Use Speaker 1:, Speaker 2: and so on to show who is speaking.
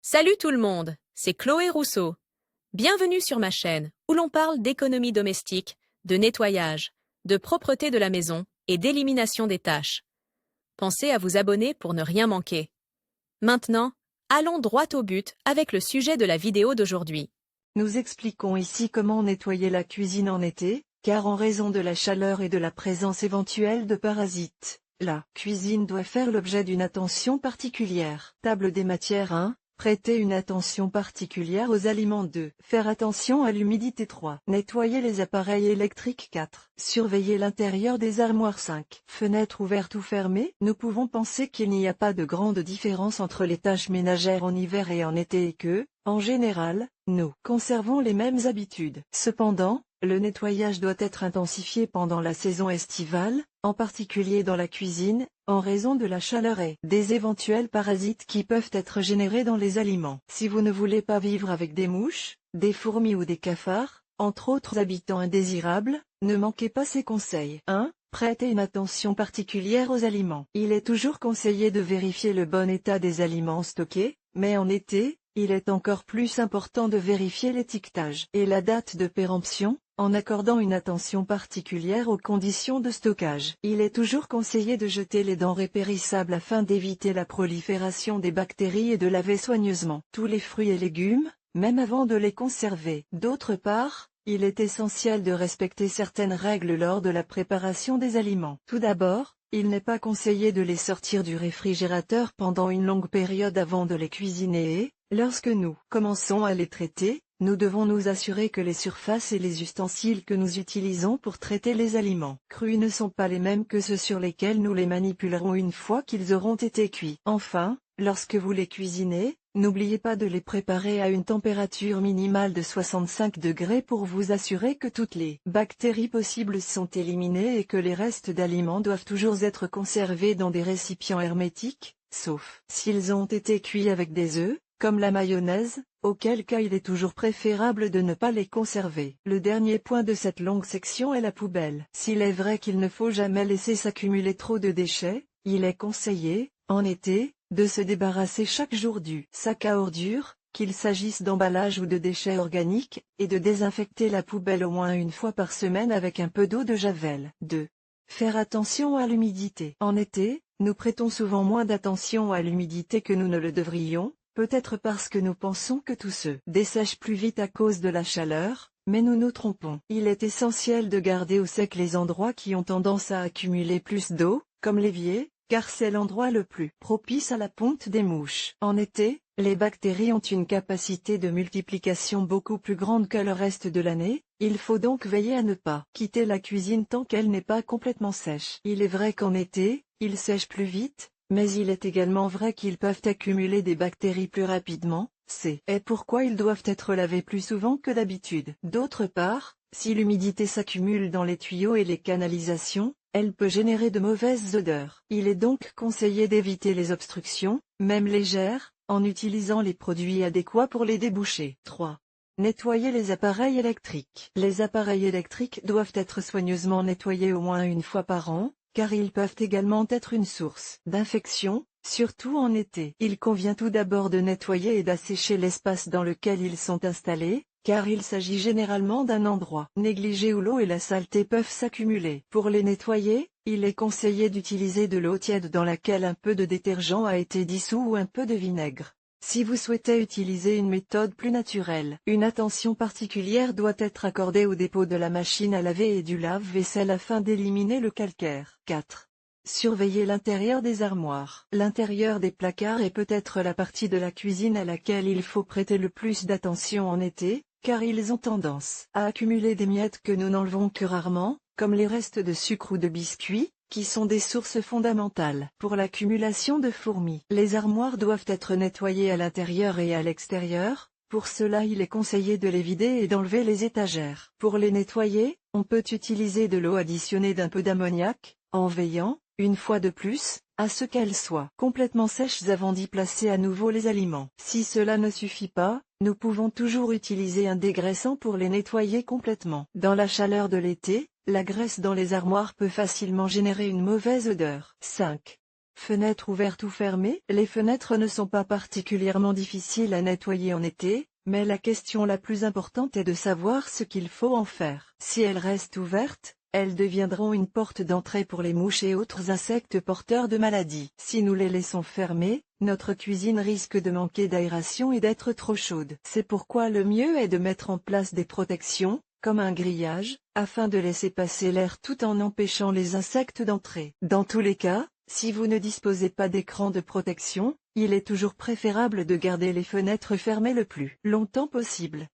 Speaker 1: Salut tout le monde, c'est Chloé Rousseau. Bienvenue sur ma chaîne où l'on parle d'économie domestique, de nettoyage, de propreté de la maison et d'élimination des tâches. Pensez à vous abonner pour ne rien manquer. Maintenant, allons droit au but avec le sujet de la vidéo d'aujourd'hui.
Speaker 2: Nous expliquons ici comment nettoyer la cuisine en été, car en raison de la chaleur et de la présence éventuelle de parasites, la cuisine doit faire l'objet d'une attention particulière. Table des matières 1. Prêter une attention particulière aux aliments 2. Faire attention à l'humidité 3. Nettoyer les appareils électriques 4. Surveiller l'intérieur des armoires 5. Fenêtres ouvertes ou fermées. Nous pouvons penser qu'il n'y a pas de grande différence entre les tâches ménagères en hiver et en été et que, en général, nous conservons les mêmes habitudes. Cependant, le nettoyage doit être intensifié pendant la saison estivale, en particulier dans la cuisine, en raison de la chaleur et des éventuels parasites qui peuvent être générés dans les aliments. Si vous ne voulez pas vivre avec des mouches, des fourmis ou des cafards, entre autres habitants indésirables, ne manquez pas ces conseils. 1. Prêtez une attention particulière aux aliments. Il est toujours conseillé de vérifier le bon état des aliments stockés, mais en été, il est encore plus important de vérifier l'étiquetage et la date de péremption, en accordant une attention particulière aux conditions de stockage. Il est toujours conseillé de jeter les denrées périssables afin d'éviter la prolifération des bactéries et de laver soigneusement tous les fruits et légumes, même avant de les conserver. D'autre part, il est essentiel de respecter certaines règles lors de la préparation des aliments. Tout d'abord, il n'est pas conseillé de les sortir du réfrigérateur pendant une longue période avant de les cuisiner et, lorsque nous commençons à les traiter, nous devons nous assurer que les surfaces et les ustensiles que nous utilisons pour traiter les aliments crus ne sont pas les mêmes que ceux sur lesquels nous les manipulerons une fois qu'ils auront été cuits. Enfin, lorsque vous les cuisinez, n'oubliez pas de les préparer à une température minimale de 65 degrés pour vous assurer que toutes les bactéries possibles sont éliminées et que les restes d'aliments doivent toujours être conservés dans des récipients hermétiques, sauf s'ils ont été cuits avec des œufs, comme la mayonnaise, auquel cas il est toujours préférable de ne pas les conserver. Le dernier point de cette longue section est la poubelle. S'il est vrai qu'il ne faut jamais laisser s'accumuler trop de déchets, il est conseillé, en été, de se débarrasser chaque jour du sac à ordures, qu'il s'agisse d'emballage ou de déchets organiques, et de désinfecter la poubelle au moins une fois par semaine avec un peu d'eau de javel. 2. Faire attention à l'humidité. En été, nous prêtons souvent moins d'attention à l'humidité que nous ne le devrions, peut-être parce que nous pensons que tout se dessèche plus vite à cause de la chaleur, mais nous nous trompons. Il est essentiel de garder au sec les endroits qui ont tendance à accumuler plus d'eau, comme l'évier, car c'est l'endroit le plus propice à la ponte des mouches. En été, les bactéries ont une capacité de multiplication beaucoup plus grande que le reste de l'année, il faut donc veiller à ne pas quitter la cuisine tant qu'elle n'est pas complètement sèche. Il est vrai qu'en été, ils sèchent plus vite, mais il est également vrai qu'ils peuvent accumuler des bactéries plus rapidement, c'est pourquoi ils doivent être lavés plus souvent que d'habitude. D'autre part, si l'humidité s'accumule dans les tuyaux et les canalisations, elle peut générer de mauvaises odeurs. Il est donc conseillé d'éviter les obstructions, même légères, en utilisant les produits adéquats pour les déboucher. 3. Nettoyer les appareils électriques. Les appareils électriques doivent être soigneusement nettoyés au moins une fois par an, car ils peuvent également être une source d'infection, surtout en été. Il convient tout d'abord de nettoyer et d'assécher l'espace dans lequel ils sont installés, car il s'agit généralement d'un endroit négligé où l'eau et la saleté peuvent s'accumuler. Pour les nettoyer, il est conseillé d'utiliser de l'eau tiède dans laquelle un peu de détergent a été dissous ou un peu de vinaigre. Si vous souhaitez utiliser une méthode plus naturelle, une attention particulière doit être accordée au dépôt de la machine à laver et du lave-vaisselle afin d'éliminer le calcaire. 4. Surveiller l'intérieur des armoires. L'intérieur des placards est peut-être la partie de la cuisine à laquelle il faut prêter le plus d'attention en été, car ils ont tendance à accumuler des miettes que nous n'enlevons que rarement, comme les restes de sucre ou de biscuits, qui sont des sources fondamentales pour l'accumulation de fourmis. Les armoires doivent être nettoyées à l'intérieur et à l'extérieur, pour cela il est conseillé de les vider et d'enlever les étagères. Pour les nettoyer, on peut utiliser de l'eau additionnée d'un peu d'ammoniac, en veillant, une fois de plus, à ce qu'elles soient complètement sèches avant d'y placer à nouveau les aliments. Si cela ne suffit pas, nous pouvons toujours utiliser un dégraissant pour les nettoyer complètement. Dans la chaleur de l'été, la graisse dans les armoires peut facilement générer une mauvaise odeur. 5. Fenêtres ouvertes ou fermées? Les fenêtres ne sont pas particulièrement difficiles à nettoyer en été, mais la question la plus importante est de savoir ce qu'il faut en faire. Si elles restent ouvertes, elles deviendront une porte d'entrée pour les mouches et autres insectes porteurs de maladies. Si nous les laissons fermées, notre cuisine risque de manquer d'aération et d'être trop chaude. C'est pourquoi le mieux est de mettre en place des protections, comme un grillage, afin de laisser passer l'air tout en empêchant les insectes d'entrer. Dans tous les cas, si vous ne disposez pas d'écran de protection, il est toujours préférable de garder les fenêtres fermées le plus longtemps possible.